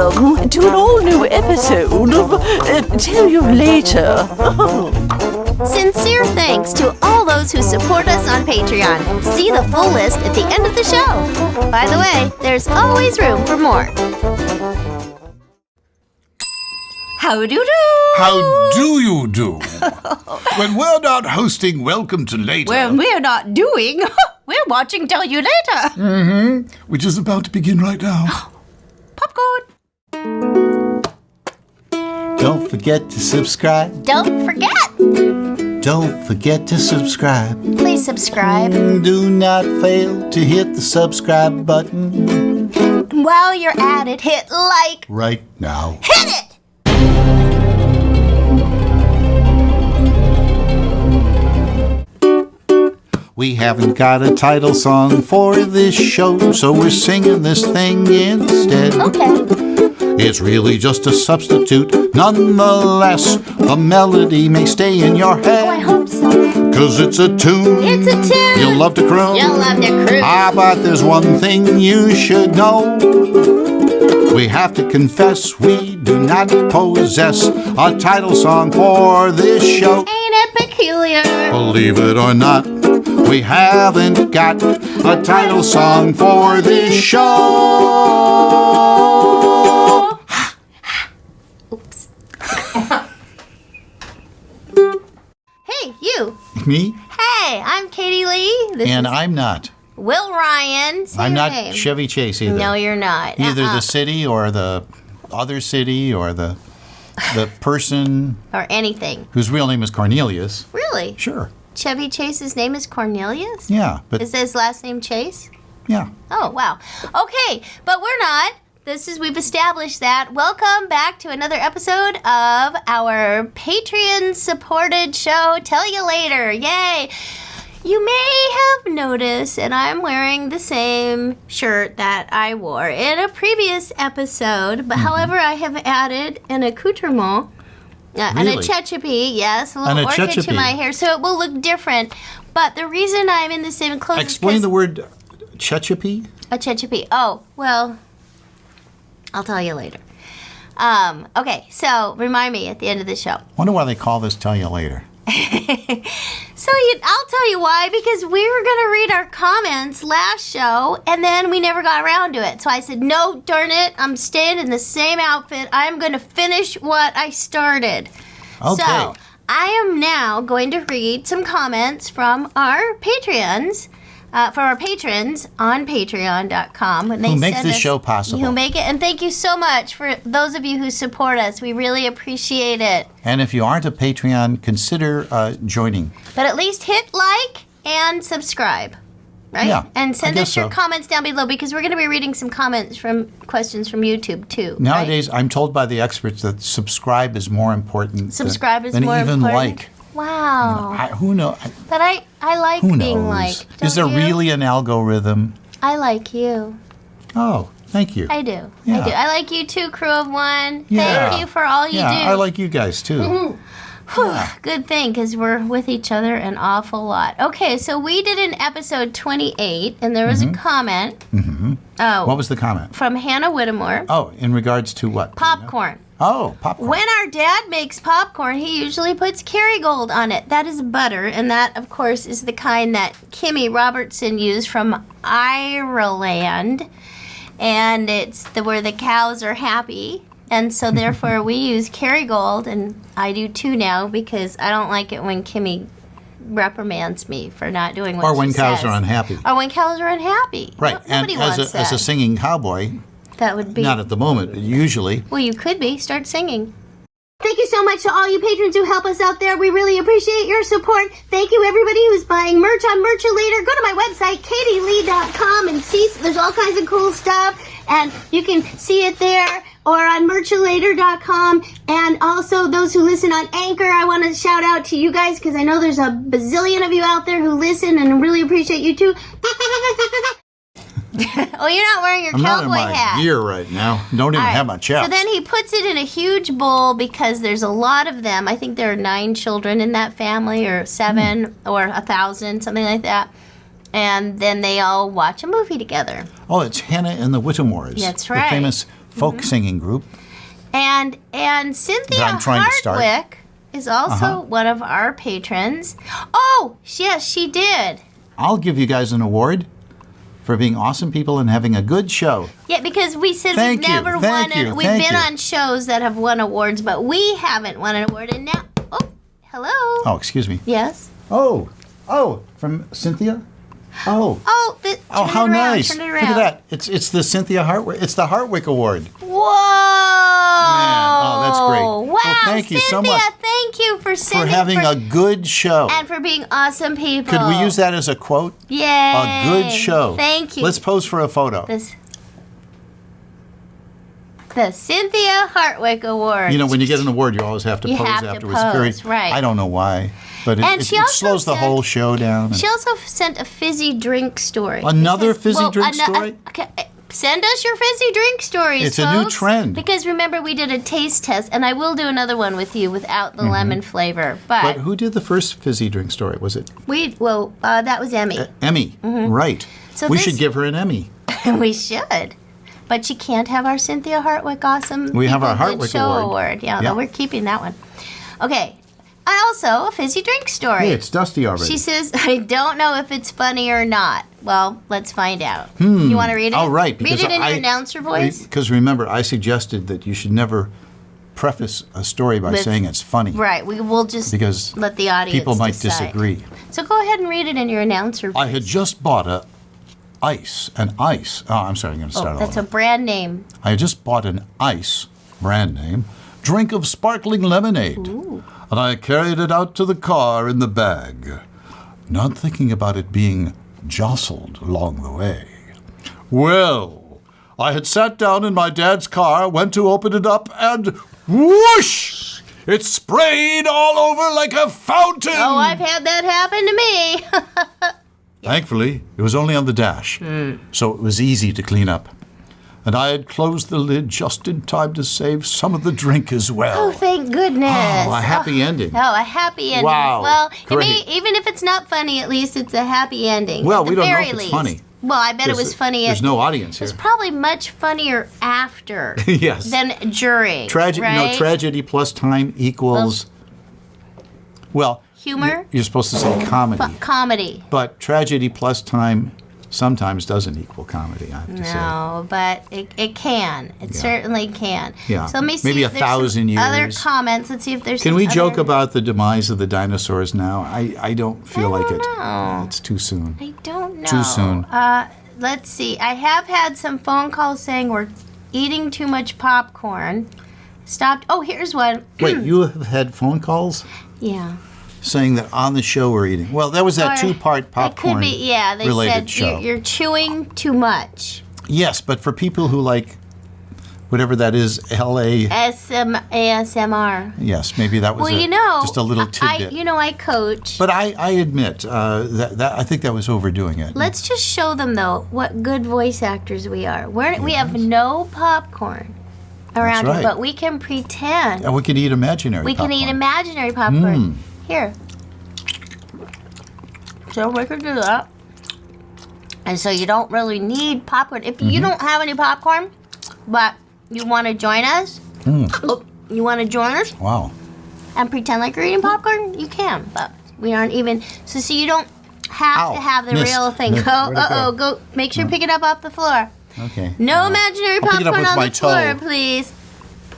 welcome to an all-new episode of Tell You Later. Sincere thanks to all those who support us on Patreon. See the full list at the end of the show. By the way, there's always room for more. How-do-do! How do you do? When we're not hosting Welcome to Later... When we're not doing, we're watching Tell You Later. Which is about to begin right now. Popcorn. Don't forget to subscribe. Don't forget. Don't forget to subscribe. Please subscribe. Do not fail to hit the subscribe button. While you're at it, hit like. Right now. Hit it! We haven't got a title song for this show, so we're singing this thing instead. Okay. It's really just a substitute. Nonetheless, the melody may stay in your head. Oh, I hope so. 'Cause it's a tune. It's a tune. You'll love to croon. You'll love to cruise. But there's one thing you should know. We have to confess we do not possess a title song for this show. Ain't it peculiar? Believe it or not, we haven't got a title song for this show. Oops. Hey, you. Me? Hey, I'm Katie Lee. This And is I'm not. Will Ryan. Say I'm your not name. Chevy Chase either. No, you're not. Either the city or the other city or the person Or anything. whose real name is Cornelius. Really? Sure. Chevy Chase's name is Cornelius? Yeah, but Is his last name Chase? yeah. Oh, wow. Okay, but we're not. We've established that. Welcome back to another episode of our Patreon-supported show, Tell You Later. Yay! You may have noticed, and I'm wearing the same shirt that I wore in a previous episode, but however, I have added an accoutrement, and a Really? chechapi, yes, a little And a orchid to chechapi. my hair, so it will look different. But the reason I'm in the same clothes Explain is the word chechapi. a chechapi. Oh, well, I'll tell you later. Okay, so remind me at the end of the show. Wonder why they call this Tell You Later. So I'll tell you why, because we were going to read our comments last show, and then we never got around to it. So I said, no, darn it, I'm staying in the same outfit. I'm going to finish what I started. Okay. So I am now going to read some comments from our Patreons, for our patrons on patreon.com. When they Who make send this us- show possible. Who make it. And thank you so much for those of you who support us. We really appreciate it. And if you aren't a Patreon, consider joining. But at least hit like and subscribe, right? Yeah, And send I us guess your so. comments comments down below, because we're going to be reading some questions from YouTube too. right? Nowadays, I'm told by the experts that subscribe is more important Subscribe is than more even important. like. Wow. Who knows? But I like Who being knows? liked. Is Don't there you? really an algorithm? I like you. Oh, thank you. I do. Yeah. I do. I like you too, Crew of One. Yeah. Thank you for all you yeah, do. I like you guys too. Whew, good thing, because we're with each other an awful lot. Okay, so we did an episode 28, and there was a comment. Oh, What was the comment? from Hannah Whittemore. Oh, in regards to what? Popcorn. Oh, popcorn. When our dad makes popcorn, he usually puts Kerrygold on it. That is butter, and that, of course, is the kind that Kimmy Robertson used from Ireland. And it's where the cows are happy. And so, therefore, we use Kerrygold, and I do too now, because I don't like it when Kimmy reprimands me for not doing what Or she when cows says. are unhappy. Or when cows are unhappy. Right, No- and nobody wants as that. a singing cowboy, That would be... not at the moment, but usually. Well, you could be. Start singing. Thank you so much to all you patrons who help us out there. We really appreciate your support. Thank you, everybody who's buying merch on Merchulator. Go to my website, katielee.com, and see there's all kinds of cool stuff. And you can see it there or on Merchulator.com. And also those who listen on Anchor, I want to shout out to you guys, because I know there's a bazillion of you out there who listen, and really appreciate you too. Oh, you're not wearing your I'm not in cowboy my hat. gear right now. Don't even All right. have my chaps. So then he puts it in a huge bowl, because there's a lot of them. I think there are 9 children in that family, or 7, or 1,000, something like that. And then they all watch a movie together. Oh, it's Hannah and the Whittemores. That's The right. famous folk singing group. And Cynthia That I'm trying to start. Hartwick is also one of our patrons. Oh, yes, she did. I'll give you guys an award for being awesome people and having a good show. Yeah, because we said Thank we've you, never thank won. you, We've thank been you. on shows that have won awards, but we haven't won an award. And now, hello. Oh, excuse me. Yes. Oh, from Cynthia? Oh, Turn how it around, nice. Turn it Look around. at that. It's the Cynthia Hartwick. It's the Hartwick Award. Whoa! Man, that's great. Wow, Well, thank you so Cynthia, much thank you for for sending having a good show. and for being awesome people. Could we use that as a quote? Yay! A good show. Thank you. Let's pose for a photo. The Cynthia Hartwick Award. You know, when you get an award, you always have to You pose have to afterwards. pose, right. I don't know why, but And it she also slows the sent- whole show down. She also sent a fizzy drink story. Another fizzy drink story? Okay, send us your fizzy drink stories, It's a new folks. trend. Because remember, we did a taste test, and I will do another one with you without the lemon flavor. But But who did the first fizzy drink story? Was it that was Emmy. Emmy? Right. So we this- should give her an Emmy. We should. But she can't have our Cynthia Hartwick Awesome We have our People Good Hartwick Show Award. Yeah, Yeah. no, we're keeping that one. Okay. Also, a fizzy drink story. Hey, it's dusty already. She says, I don't know if it's funny or not. Well, let's find out. You want to read it? Oh, right. Read it in your announcer voice. Because remember, I suggested that you should never preface a story by With- saying it's funny. Right. We will just Because let the audience people might decide. disagree. So go ahead and read it in your announcer voice. I had just bought an ice. Oh, I'm sorry. I'm going to start all That's a over. brand name. I had just bought an ice, brand name, drink of sparkling lemonade. And I carried it out to the car in the bag, not thinking about it being jostled along the way. Well, I had sat down in my dad's car, went to open it up, and whoosh! It sprayed all over like a fountain! Oh, I've had that happen to me. Thankfully, it was only on the dash, so it was easy to clean up. And I had closed the lid just in time to save some of the drink as well. Oh, thank goodness. Oh, a happy ending. Oh, a happy ending. Wow, Well, great. even if it's not funny, at least it's a happy ending. Well, at the we don't know very if it's least. funny. Well, I bet it was funny. There's no audience here. It's probably much funnier after Yes. than during. Tragedy, right? tragedy plus time equals. Well, Humor? You're supposed to say comedy, Comedy. but tragedy plus time sometimes doesn't equal comedy. I have to say. No, but it can. It certainly can. Yeah. So let me see. Maybe if there's some 1,000 Other years. comments. Let's see if there's. Can some we joke other- about the demise of the dinosaurs now? I don't feel like it. know. It's too soon. I don't know. Too soon. Let's see. I have had some phone calls saying we're eating too much popcorn. Stopped. Oh, here's one. Wait, you have had phone calls Yeah. saying that on the show we're eating. Well, that was that Or two-part popcorn It could be. Yeah. They related said show. you're chewing too much. Yes, but for people who like whatever that is, LA. ASMR. Yes, maybe that was Well, you know, just a little tidbit. I coach. But I admit that I think that was overdoing it. Let's just show them though what good voice actors we are. We have no popcorn around right. here, but we can pretend. And we can eat imaginary We popcorn. can eat imaginary popcorn. Here. So we could do that. And so you don't really need popcorn. If you don't have any popcorn, but you want to join us, you want to join us Wow. and pretend like you're eating popcorn, you can. But we aren't even. So you don't have Ow, to have the missed. real thing. Missed. Oh, Where'd it go? go. Make sure you pick it up off the floor. Okay. No imaginary I'll pick it up popcorn with on my the floor, toe. please.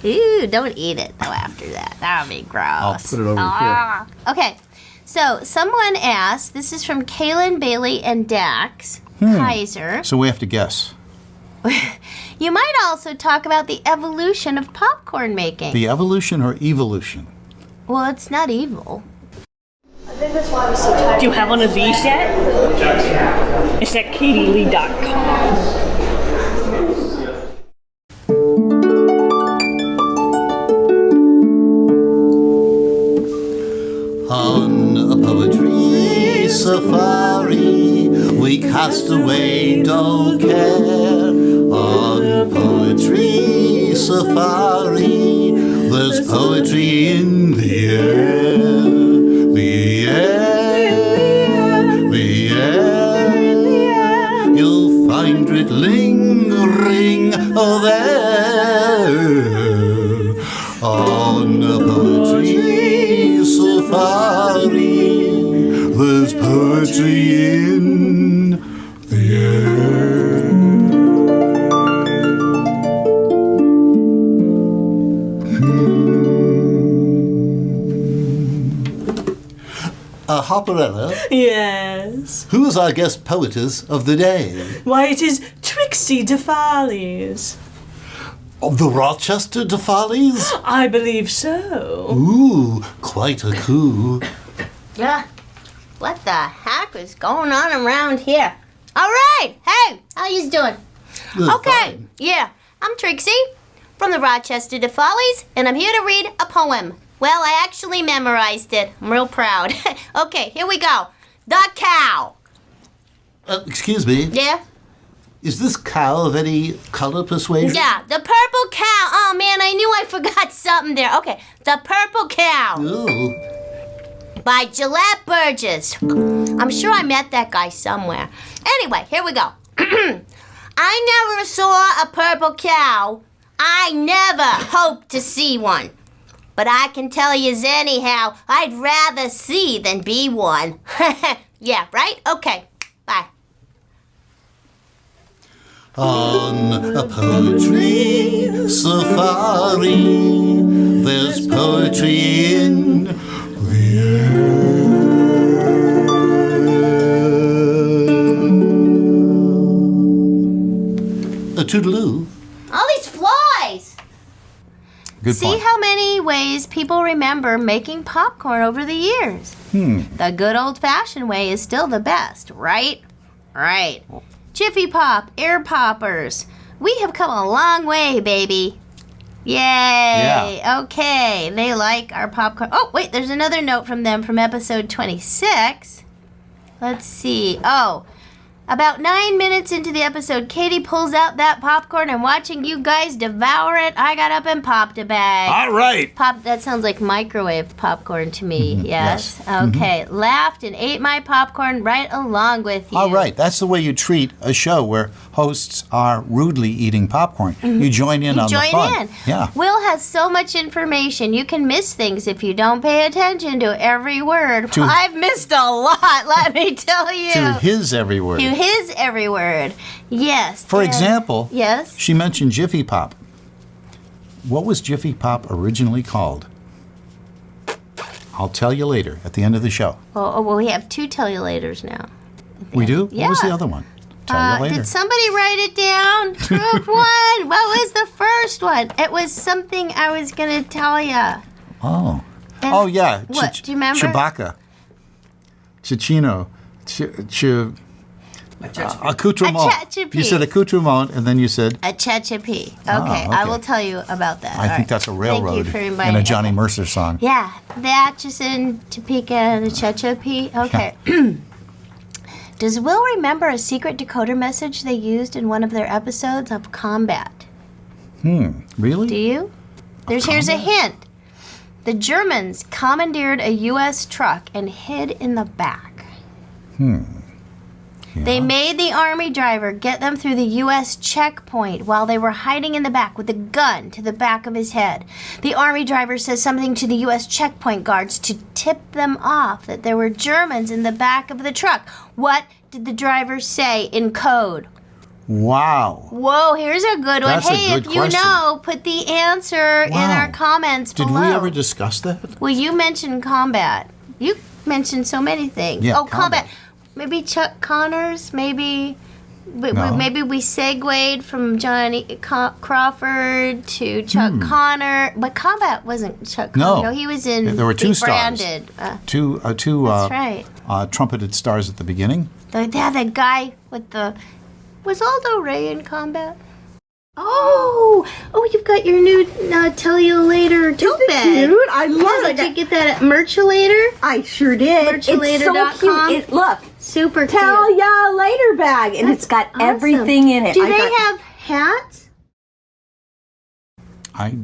Ooh, don't eat it though after that. That would be gross. I'll put it over here. Okay, so someone asked, this is from Kaylin Bailey and Dax Kaiser. So we have to guess. You might also talk about the evolution of popcorn making. The evolution or evolution? Well, it's not evil. Do you have one of these yet? It's at katielee.com. On a poetry safari, we cast away dull care. On poetry safari, there's poetry in the air. The air, the air. You'll find find it lingering there on a poetry safari. There's poetry in the air. Hopperella, Yes. who is our guest poetess of the day? Why, it is Trixie DeFarley's. Of the Rochester DeFarleys? I believe so. Ooh, quite a coup. What the heck is going on around here? All right. Hey, how you doing? Okay. Fine. Yeah, I'm Trixie from the Rochester DeFarleys, and I'm here to read a poem. Well, I actually memorized it. I'm real proud. Okay, here we go. The cow. Excuse me, Yeah? is this cow of any color persuasion? Yeah, the purple cow. Oh, man, I knew I forgot something there. Okay, The Purple Cow Ooh. by Gillette Burgess. I'm sure I met that guy somewhere. Anyway, here we go. I never saw a purple cow. I never hoped to see one. But I can tell yous anyhow, I'd rather see than be one. Yeah, right? Okay, bye. On a poetry safari, there's poetry in the air. A toodaloo. All these flies! Good See point. how many ways people remember making popcorn over the years. The good old-fashioned way is still the best, right? Right. Jiffy Pop, air poppers. We have come a long way, baby. Yay! Yeah. Okay, they like our popcorn. Oh, wait, there's another note from them from episode 26. Let's see. Oh, about 9 minutes into the episode, Katie pulls out that popcorn and watching you guys devour it, I got up and popped a bag. All right. Pop, that sounds like microwave popcorn to me. Yes. yes. Okay. Laughed and ate my popcorn right along with you. All right, that's the way you treat a show where hosts are rudely eating popcorn. You join in on the Join fun. in. Yeah. Will has so much information. You can miss things if you don't pay attention to every word. To- I've missed a lot, let me tell you. To his every word. To his every word. Yes. For and- example, Yes. she mentioned Jiffy Pop. What was Jiffy Pop originally called? I'll tell you later at the end of the show. Well, we have 2 tell you laters now. We do? What was the Yeah. other one? Tell you later. Did somebody write it down? Group 1. What was the first one? It was something I was going to tell you. Oh. Oh, yeah. What? Do you remember? Chewbacca. Chichino. Accoutrement. Achachapi. You said accoutrement, and then you said, A Chechapi. Okay, okay. I will tell you about that. I All think right. that's a railroad Thank you for in inviting a Johnny me. Mercer song. Yeah, the Atchison, Topeka, and the Chechapi. Okay. Does Will remember a secret decoder message they used in one of their episodes of Combat? Really? Do you? Here's a hint. The Germans commandeered a U.S. truck and hid in the back. They made the army driver get them through the U.S. checkpoint while they were hiding in the back with a gun to the back of his head. The army driver says something to the U.S. checkpoint guards to tip them off that there were Germans in the back of the truck. What did the driver say in code? Wow. Whoa, here's a good one. That's a Hey, good if you question. know, put the answer in Wow. our comments Did below. we ever discuss that? Well, you mentioned combat. You mentioned so many things. Yeah, oh, combat. combat. Maybe Chuck Connors. Maybe No. maybe we segued from Johnny Crawford to Chuck Connor. But combat wasn't Chuck Connor. No. he was in. There were 2 stars. Branded. Two That's right. trumpeted stars at the beginning. The guy with the. Was Aldo Ray in combat? Oh, you've got your new tell you later tote bag. Cute. I love it. Did you get that at Merchulator? I sure did. It's so Merchulator.com. cute. Look, Super tell cute. ya later bag, and it's got Awesome. everything in it. Do they have hats?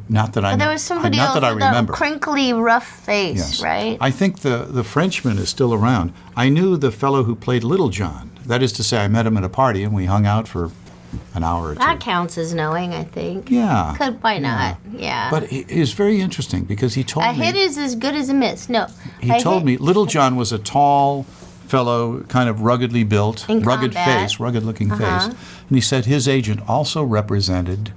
Not that I There know. was somebody not else that I with remember. a crinkly, rough face, Yes. right? I think the Frenchman is still around. I knew the fellow who played Little John, That is to say, I met him at a party, and we hung out for an hour or two. That counts as knowing, I think. Yeah. Why not? Yeah. But it was very interesting because he told A me... hit is as good as a miss. No. He told me Little John was a tall fellow, kind of ruggedly built, In rugged combat. face, rugged-looking face. And he said his agent also represented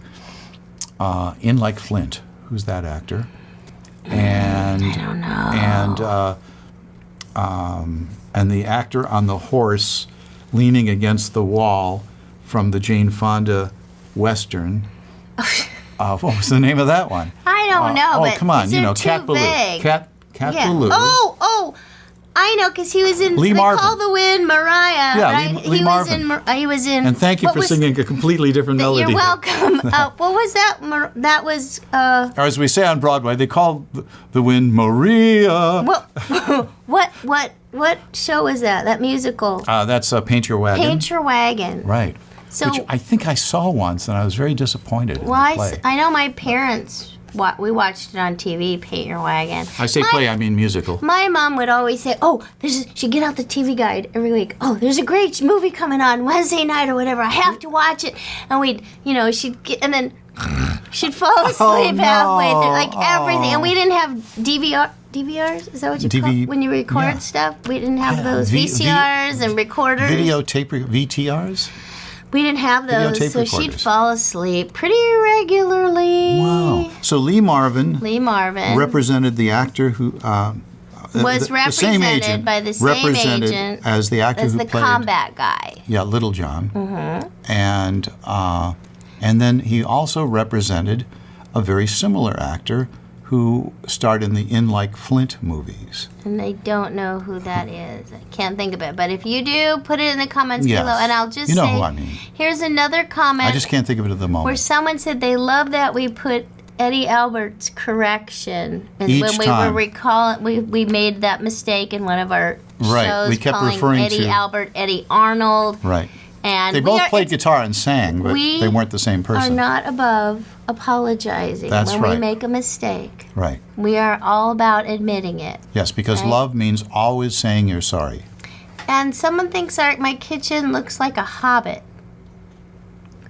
In Like Flint. Who's that actor? And I don't know. And the actor on the horse leaning against the wall from the Jane Fonda Western. What was the name of that one? I don't know, but come on, these you are know, too Cat Ballou. vague. Cat Yeah. Ballou. Oh, I know, because he was in Lee They Marvin. Call the Wind, Mariah. Yeah, right? Lee Marvin. He was in. And thank you what for was- singing a completely different melody. You're welcome. What was that? That was. Or as we say on Broadway, they call the wind Maria. What show was that? That musical? That's Paint Your Wagon. Paint Your Wagon. Right. So- Which I think I saw once, and I was very disappointed in the play. I know my parents. We watched it on TV. Paint Your Wagon. I say play, I mean musical. My mom would always say, "Oh, she'd get out the TV guide every week. Oh, there's a great movie coming on Wednesday night or whatever. I have to watch it." And and then she'd fall asleep halfway through, like everything. And we didn't have DVRs. Is that what you call it? When you record stuff? We didn't have those VCRs and recorders. VTRs? We didn't have those, Videotape so she'd recorders. fall asleep pretty regularly. Wow. So Lee Marvin represented the actor who was the same represented agent by the same represented agent as the actor as who the played combat guy. Yeah, Little John. And then he also represented a very similar actor who starred in the In Like Flint movies. And I don't know who that is. I can't think of it. But if you do, put it in the comments Yes. below. And I'll just You know say, who I mean. Here's another comment I just can't think of it at the where moment. someone said they love that we put Eddie Albert's correction. And Each when we time. were recalling, we made that mistake in one of our Right. shows, We kept calling referring Eddie to- Albert Eddie Arnold. Right. And They we both are- played guitar and sang, but we they weren't the same are person. not above apologizing That's when we right. make a mistake. Right. We are all about admitting it. Yes, because Right. love means always saying you're sorry. And someone thinks my kitchen looks like a hobbit.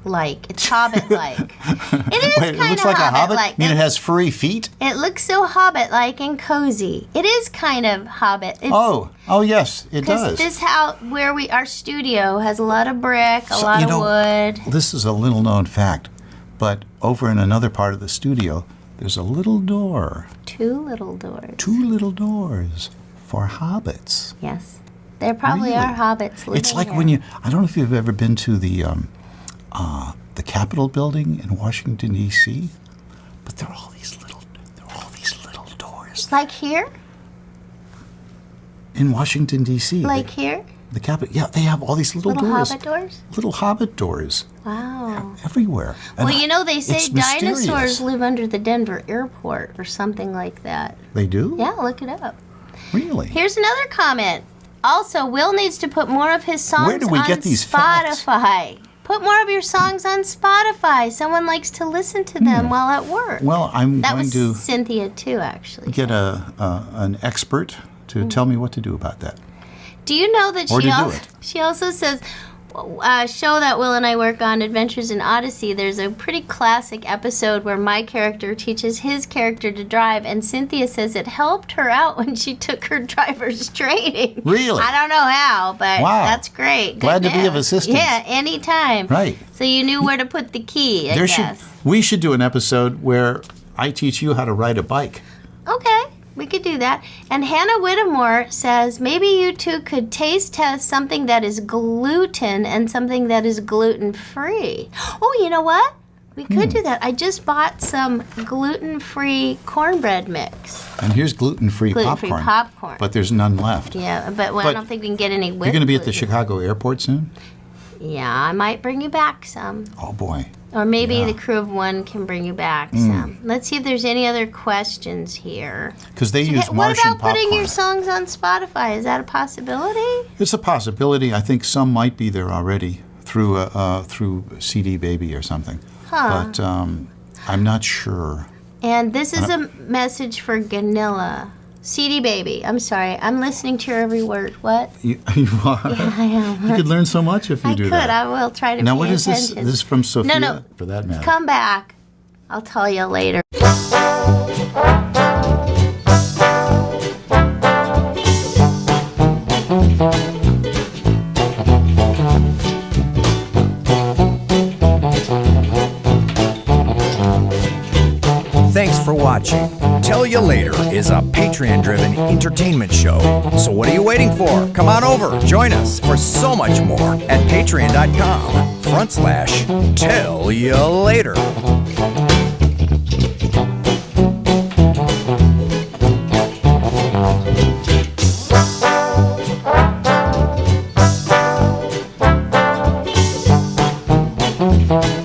It's hobbit-like. It is Wait, it kind looks of like a hobbit? hobbit-like. You mean it has furry feet? It looks so hobbit-like and cozy. It is kind of hobbit. It's, Oh, yes, it does. This our studio has a lot of brick, a So, lot you of know, wood. This is a little known fact, but over in another part of the studio, there's a little door, 2 little doors. 2 little doors for hobbits. Yes. There probably Really? are hobbits living It's like here. when I don't know if you've ever been to the Capitol building in Washington, D.C., but there are all these little doors Like here? in Washington, D.C. Like here? The Capitol, yeah, they have all these little doors. Hobbit doors? Little hobbit doors Wow. everywhere. And Well, they say it's dinosaurs mysterious. live under the Denver airport or something like that. They do? Yeah, look it up. Really? Here's another comment. Also, Will needs to put more of his songs Where do we on get these facts? Spotify. Put more of your songs on Spotify. Someone likes to listen to them while at work. Well, I'm that going was to Cynthia too, actually. get an expert to tell me what to do about that. Do you know that Or to do it. she also says, show that Will and I work on, Adventures in Odyssey, there's a pretty classic episode where my character teaches his character to drive, and Cynthia says it helped her out when she took her driver's training. Really? I don't know how, but Wow. that's great. Glad Good to be of news. assistance. Yeah, anytime. Right. So you knew where to put the key, I guess. We should do an episode where I teach you how to ride a bike. Okay, we could do that. And Hannah Whittemore says maybe you two could taste test something that is gluten and something that is gluten-free. Oh, you know what? We could do that. I just bought some gluten-free cornbread mix. And here's gluten-free Gluten-free popcorn. popcorn. But there's none left. Yeah, but, I But don't think we can get any with You're going to be at the gluten. Chicago airport soon? Yeah, I might bring you back some. Oh, boy. Or maybe Yeah. the crew of one can bring you back some. Let's see if there's any other questions here. Because they use What Martian about putting popcorn. your songs on Spotify? Is that a possibility? It's a possibility. I think some might be there already through CD Baby or something. Huh. But I'm not sure. And this is a message for Ganilla. CD baby. I'm sorry. I'm listening to your every word. What? You are. Yeah, I am. You could learn so much if you I do could. that. I will try to Now, pay what is this? attention. This is from Sophia, No. for that matter. Come back. I'll tell you later. Thanks for watching. Tell You Later is a Patreon-driven entertainment show. So what are you waiting for? Come on over, join us for so much more at patreon.com/Tell You Later. Bye.